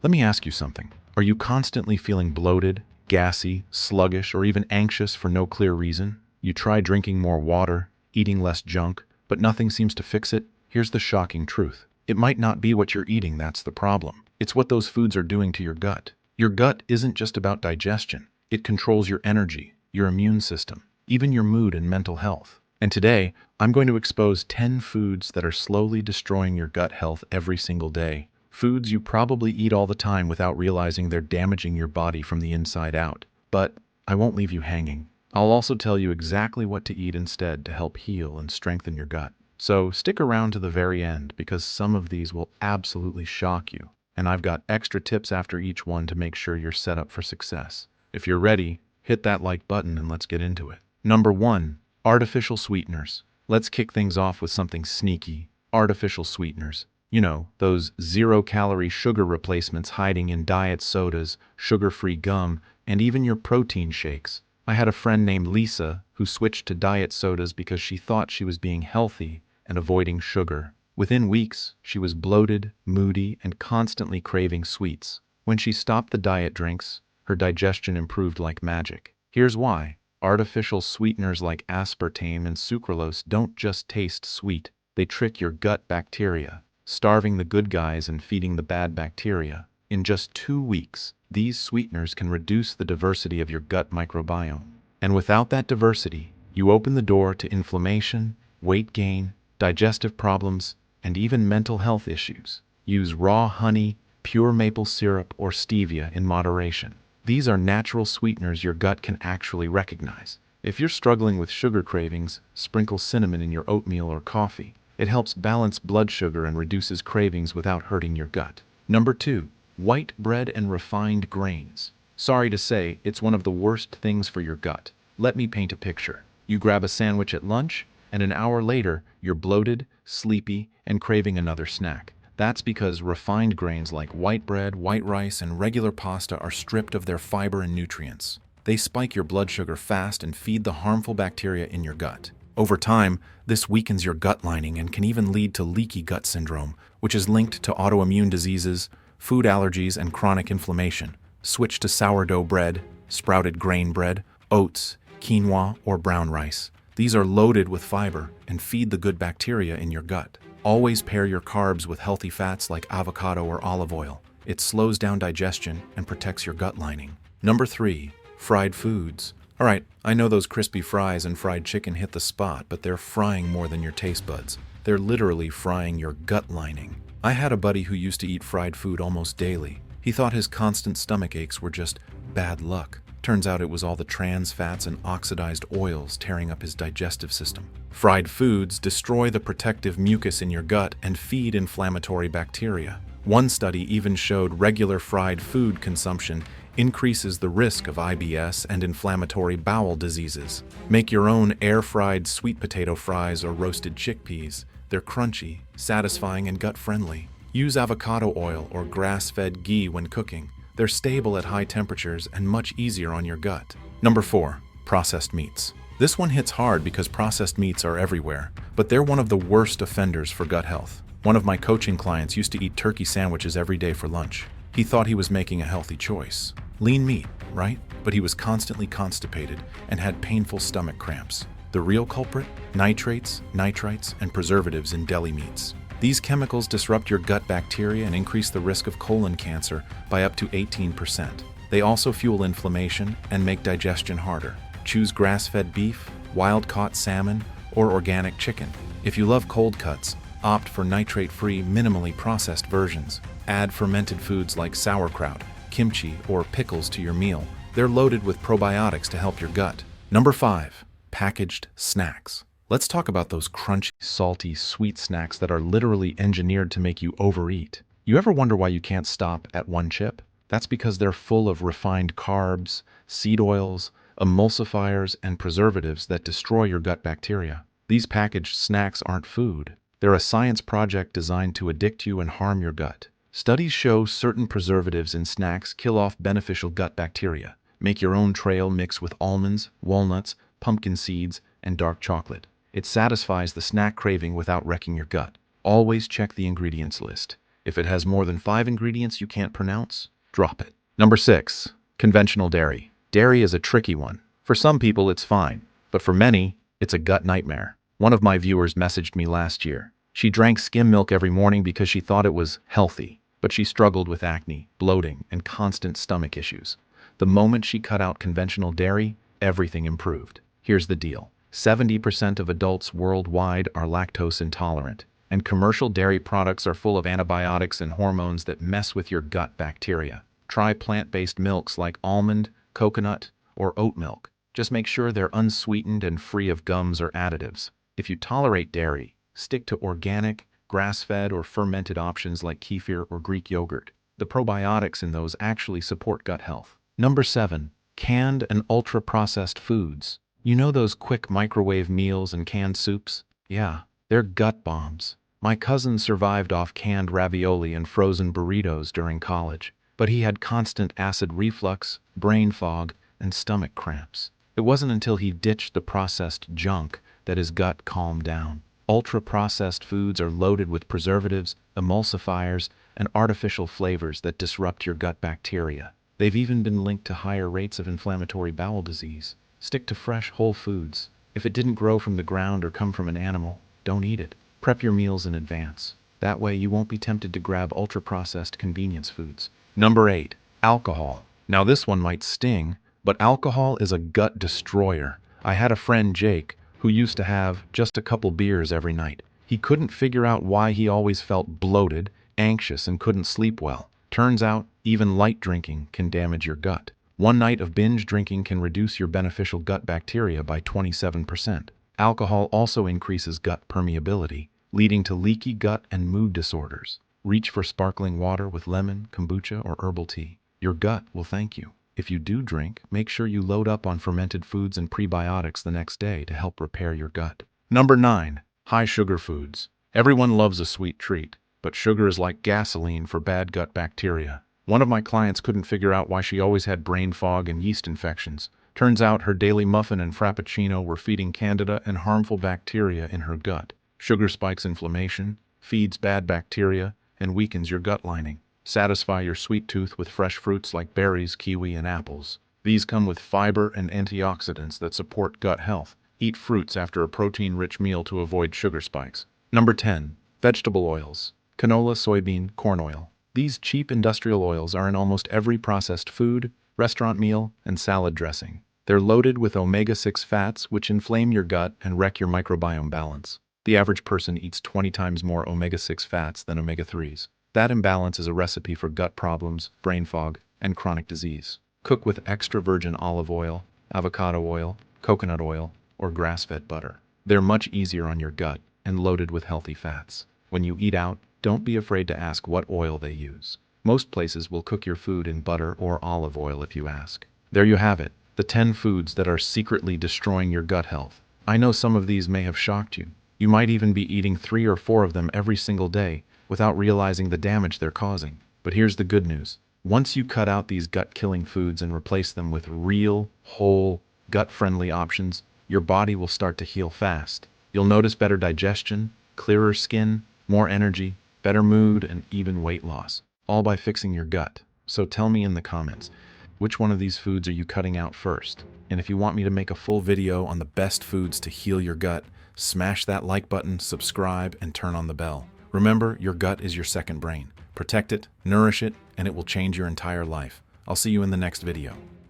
Let me ask you something. Are you constantly feeling bloated, gassy, sluggish, or even anxious for no clear reason? You try drinking more water, eating less junk, but nothing seems to fix it? Here's the shocking truth. It might not be what you're eating that's the problem. It's what those foods are doing to your gut. Your gut isn't just about digestion. It controls your energy, your immune system, even your mood and mental health. And today, I'm going to expose 10 foods that are slowly destroying your gut health every single day. Foods you probably eat all the time without realizing they're damaging your body from the inside out. But I won't leave you hanging. I'll also tell you exactly what to eat instead to help heal and strengthen your gut. So stick around to the very end because some of these will absolutely shock you. And I've got extra tips after each one to make sure you're set up for success. If you're ready, hit that like button and let's get into it. Number 1. Artificial sweeteners. Let's kick things off with something sneaky. Artificial sweeteners. You know, those zero-calorie sugar replacements hiding in diet sodas, sugar-free gum, and even your protein shakes. I had a friend named Lisa who switched to diet sodas because she thought she was being healthy and avoiding sugar. Within weeks, she was bloated, moody, and constantly craving sweets. When she stopped the diet drinks, her digestion improved like magic. Here's why. Artificial sweeteners like aspartame and sucralose don't just taste sweet. They trick your gut bacteria, starving the good guys and feeding the bad bacteria. In just 2 weeks, these sweeteners can reduce the diversity of your gut microbiome. And without that diversity, you open the door to inflammation, weight gain, digestive problems, and even mental health issues. Use raw honey, pure maple syrup, or stevia in moderation. These are natural sweeteners your gut can actually recognize. If you're struggling with sugar cravings, sprinkle cinnamon in your oatmeal or coffee. It helps balance blood sugar and reduces cravings without hurting your gut. Number 2. White bread and refined grains. Sorry to say, it's one of the worst things for your gut. Let me paint a picture. You grab a sandwich at lunch, and an hour later, you're bloated, sleepy, and craving another snack. That's because refined grains like white bread, white rice, and regular pasta are stripped of their fiber and nutrients. They spike your blood sugar fast and feed the harmful bacteria in your gut. Over time, this weakens your gut lining and can even lead to leaky gut syndrome, which is linked to autoimmune diseases, food allergies, and chronic inflammation. Switch to sourdough bread, sprouted grain bread, oats, quinoa, or brown rice. These are loaded with fiber and feed the good bacteria in your gut. Always pair your carbs with healthy fats like avocado or olive oil. It slows down digestion and protects your gut lining. Number 3. Fried foods. Alright, I know those crispy fries and fried chicken hit the spot, but they're frying more than your taste buds. They're literally frying your gut lining. I had a buddy who used to eat fried food almost daily. He thought his constant stomach aches were just bad luck. Turns out it was all the trans fats and oxidized oils tearing up his digestive system. Fried foods destroy the protective mucus in your gut and feed inflammatory bacteria. One study even showed regular fried food consumption increases the risk of IBS and inflammatory bowel diseases. Make your own air-fried sweet potato fries or roasted chickpeas. They're crunchy, satisfying, and gut-friendly. Use avocado oil or grass-fed ghee when cooking. They're stable at high temperatures and much easier on your gut. Number 4. Processed meats. This one hits hard because processed meats are everywhere, but they're one of the worst offenders for gut health. One of my coaching clients used to eat turkey sandwiches every day for lunch. He thought he was making a healthy choice. Lean meat, right? But he was constantly constipated and had painful stomach cramps. The real culprit? Nitrates, nitrites, and preservatives in deli meats. These chemicals disrupt your gut bacteria and increase the risk of colon cancer by up to 18%. They also fuel inflammation and make digestion harder. Choose grass-fed beef, wild-caught salmon, or organic chicken. If you love cold cuts, opt for nitrate-free, minimally processed versions. Add fermented foods like sauerkraut, kimchi, or pickles to your meal. They're loaded with probiotics to help your gut. Number 5. Packaged snacks. Let's talk about those crunchy, salty, sweet snacks that are literally engineered to make you overeat. You ever wonder why you can't stop at one chip? That's because they're full of refined carbs, seed oils, emulsifiers, and preservatives that destroy your gut bacteria. These packaged snacks aren't food. They're a science project designed to addict you and harm your gut. Studies show certain preservatives in snacks kill off beneficial gut bacteria. Make your own trail mix with almonds, walnuts, pumpkin seeds, and dark chocolate. It satisfies the snack craving without wrecking your gut. Always check the ingredients list. If it has more than 5 ingredients you can't pronounce, drop it. Number 6. Conventional dairy. Dairy is a tricky one. For some people it's fine, but for many, it's a gut nightmare. One of my viewers messaged me last year. She drank skim milk every morning because she thought it was healthy, but she struggled with acne, bloating, and constant stomach issues. The moment she cut out conventional dairy, everything improved. Here's the deal. 70% of adults worldwide are lactose intolerant, and commercial dairy products are full of antibiotics and hormones that mess with your gut bacteria. Try plant-based milks like almond, coconut, or oat milk. Just make sure they're unsweetened and free of gums or additives. If you tolerate dairy, stick to organic, grass-fed, or fermented options like kefir or Greek yogurt. The probiotics in those actually support gut health. Number 7. Canned and ultra-processed foods. You know those quick microwave meals and canned soups? Yeah, they're gut bombs. My cousin survived off canned ravioli and frozen burritos during college, but he had constant acid reflux, brain fog, and stomach cramps. It wasn't until he ditched the processed junk that his gut calmed down. Ultra-processed foods are loaded with preservatives, emulsifiers, and artificial flavors that disrupt your gut bacteria. They've even been linked to higher rates of inflammatory bowel disease. Stick to fresh, whole foods. If it didn't grow from the ground or come from an animal, don't eat it. Prep your meals in advance. That way you won't be tempted to grab ultra-processed convenience foods. Number 8. Alcohol. Now this one might sting, but alcohol is a gut destroyer. I had a friend, Jake, who used to have just a couple beers every night. He couldn't figure out why he always felt bloated, anxious, and couldn't sleep well. Turns out, even light drinking can damage your gut. One night of binge drinking can reduce your beneficial gut bacteria by 27%. Alcohol also increases gut permeability, leading to leaky gut and mood disorders. Reach for sparkling water with lemon, kombucha, or herbal tea. Your gut will thank you. If you do drink, make sure you load up on fermented foods and prebiotics the next day to help repair your gut. Number 9. High sugar foods. Everyone loves a sweet treat, but sugar is like gasoline for bad gut bacteria. One of my clients couldn't figure out why she always had brain fog and yeast infections. Turns out her daily muffin and frappuccino were feeding candida and harmful bacteria in her gut. Sugar spikes inflammation, feeds bad bacteria, and weakens your gut lining. Satisfy your sweet tooth with fresh fruits like berries, kiwi, and apples. These come with fiber and antioxidants that support gut health. Eat fruits after a protein-rich meal to avoid sugar spikes. Number 10. Vegetable oils. Canola, soybean, corn oil. These cheap industrial oils are in almost every processed food, restaurant meal, and salad dressing. They're loaded with omega-6 fats, which inflame your gut and wreck your microbiome balance. The average person eats 20 times more omega-6 fats than omega-3s. That imbalance is a recipe for gut problems, brain fog, and chronic disease. Cook with extra virgin olive oil, avocado oil, coconut oil, or grass-fed butter. They're much easier on your gut and loaded with healthy fats. When you eat out, don't be afraid to ask what oil they use. Most places will cook your food in butter or olive oil if you ask. There you have it, the 10 foods that are secretly destroying your gut health. I know some of these may have shocked you. You might even be eating 3 or 4 of them every single day without realizing the damage they're causing. But here's the good news. Once you cut out these gut-killing foods and replace them with real, whole, gut-friendly options, your body will start to heal fast. You'll notice better digestion, clearer skin, more energy, better mood, and even weight loss, all by fixing your gut. So tell me in the comments, which one of these foods are you cutting out first? And if you want me to make a full video on the best foods to heal your gut, smash that like button, subscribe, and turn on the bell. Remember, your gut is your second brain. Protect it, nourish it, and it will change your entire life. I'll see you in the next video.